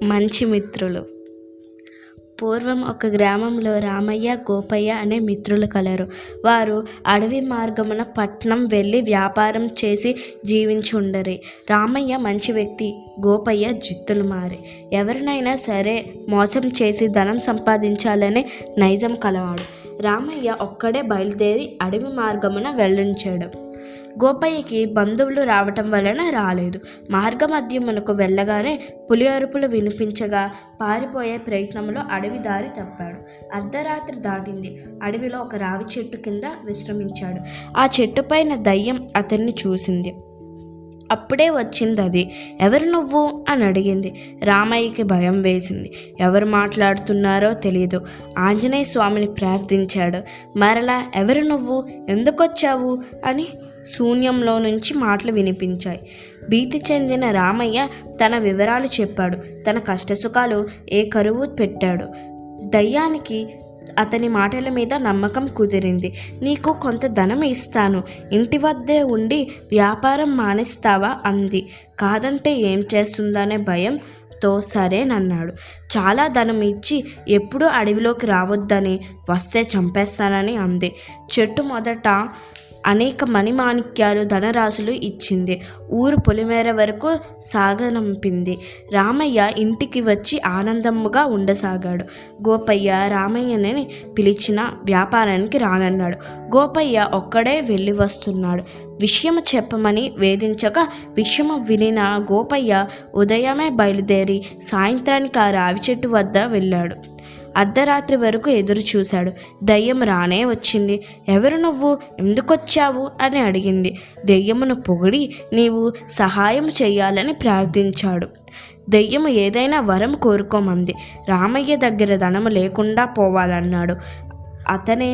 మంచి మిత్రులు. పూర్వం ఒక గ్రామంలో రామయ్య, గోపయ్య అనే మిత్రులు కలరు. వారు అడవి మార్గమున పట్నం వెళ్ళి వ్యాపారం చేసి జీవించుండరి. రామయ్య మంచి వ్యక్తి, గోపయ్య జిత్తులు మారి. ఎవరినైనా సరే మోసం చేసి ధనం సంపాదించాలనే నైజం కలవాడు. రామయ్య ఒక్కడే బయలుదేరి అడవి మార్గమున వెళ్ళించాడు. గోపయ్యకి బంధువులు రావటం వలన రాలేదు. మార్గమధ్యమునకు వెళ్ళగానే పులి అరుపులు వినిపించగా పారిపోయే ప్రయత్నంలో అడవి దారి తప్పాడు. అర్ధరాత్రి దాటింది. అడవిలో ఒక రావి చెట్టు కింద విశ్రమించాడు. ఆ చెట్టుపైన దయ్యం అతన్ని చూసింది. అప్పుడే వచ్చింది అది. ఎవరు నువ్వు అని అడిగింది. రామయ్యకి భయం వేసింది. ఎవరు మాట్లాడుతున్నారో తెలియదు. ఆంజనేయ స్వామిని ప్రార్థించాడు. మరలా ఎవరు నువ్వు, ఎందుకొచ్చావు అని శూన్యంలో నుంచి మాటలు వినిపించాయి. భీతి చెందిన రామయ్య తన వివరాలు చెప్పాడు. తన కష్టసుఖాలు ఏ కరువు పెట్టాడు. దయ్యానికి అతని మాటల మీద నమ్మకం కుదిరింది. నీకు కొంత ధనం ఇస్తాను, ఇంటి వద్దే ఉండి వ్యాపారం మానేస్తావా అంది. కాదంటే ఏం చేస్తుందనే భయంతో సరేనన్నాడు. చాలా ధనం ఇచ్చి ఎప్పుడూ అడవిలోకి రావద్దని, వస్తే చంపేస్తానని అంది. చెట్టు మొదట అనేక మణిమాణిక్యాలు, ధనరాశులు ఇచ్చింది. ఊరు పొలిమేర వరకు సాగనంపింది. రామయ్య ఇంటికి వచ్చి ఆనందముగా ఉండసాగాడు. గోపయ్య రామయ్యని పిలిచిన వ్యాపారానికి రానన్నాడు. గోపయ్య ఒక్కడే వెళ్ళి వస్తున్నాడు. విషయము చెప్పమని వేధించగా విషయము వినిన గోపయ్య ఉదయమే బయలుదేరి సాయంత్రానికి ఆ రావి చెట్టు వద్ద వెళ్ళాడు. అర్ధరాత్రి వరకు ఎదురు చూశాడు. దయ్యం రానే వచ్చింది. ఎవరు నువ్వు, ఎందుకొచ్చావు అని అడిగింది. దెయ్యమును పొగిడి నీవు సహాయం చెయ్యాలని ప్రార్థించాడు. దెయ్యము ఏదైనా వరం కోరుకోమంది. రామయ్య దగ్గర ధనము లేకుండా పోవాలన్నాడు. అతనే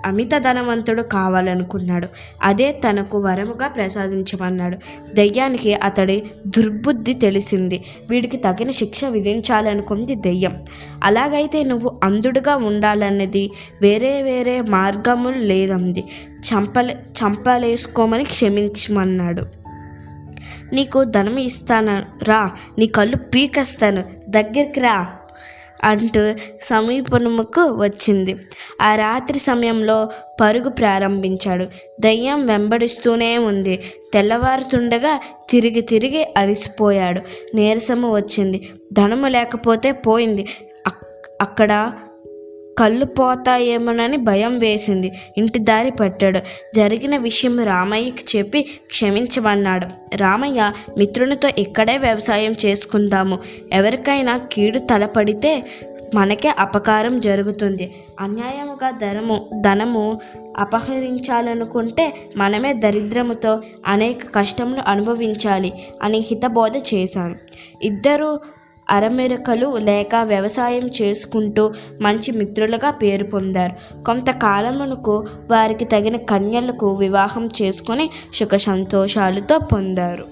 అమిత ధనవంతుడు కావాలనుకున్నాడు. అదే తనకు వరముగా ప్రసాదించమన్నాడు. దెయ్యానికి అతడి దుర్బుద్ధి తెలిసింది. వీడికి తగిన శిక్ష విధించాలనుకుంది దెయ్యం. అలాగైతే నువ్వు అంధుడుగా ఉండాలన్నది, వేరే మార్గములు లేదంది. చంపలేసుకోమని క్షమించమన్నాడు. నీకు ధనం ఇస్తాను రా, నీ కళ్ళు పీకేస్తాను, దగ్గరికి రా అంటూ సమీపముకు వచ్చింది. ఆ రాత్రి సమయంలో పరుగు ప్రారంభించాడు. దయ్యం వెంబడిస్తూనే ఉంది. తెల్లవారుతుండగా తిరిగి అలసిపోయాడు. నీరసము వచ్చింది. ధనము లేకపోతే పోయింది. అక్కడ కళ్ళు పోతాయేమోనని భయం వేసింది. ఇంటి దారి పట్టాడు. జరిగిన విషయం రామయ్యకి చెప్పి క్షమించమన్నాడు. రామయ్య మిత్రునితో ఇక్కడే వ్యవసాయం చేసుకుందాము. ఎవరికైనా కీడు తలపడితే మనకే అపకారం జరుగుతుంది. అన్యాయముగా ధనము అపహరించాలనుకుంటే మనమే దరిద్రముతో అనేక కష్టములు అనుభవించాలి అని హితబోధ చేశాను. ఇద్దరు అరమెరకలు లేక వ్యవసాయం చేసుకుంటూ మంచి మిత్రులుగా పేరు పొందారు. కొంతకాలమునకు వారికి తగిన కన్యలకు వివాహం చేసుకొని సుఖ సంతోషాలతో పొందారు.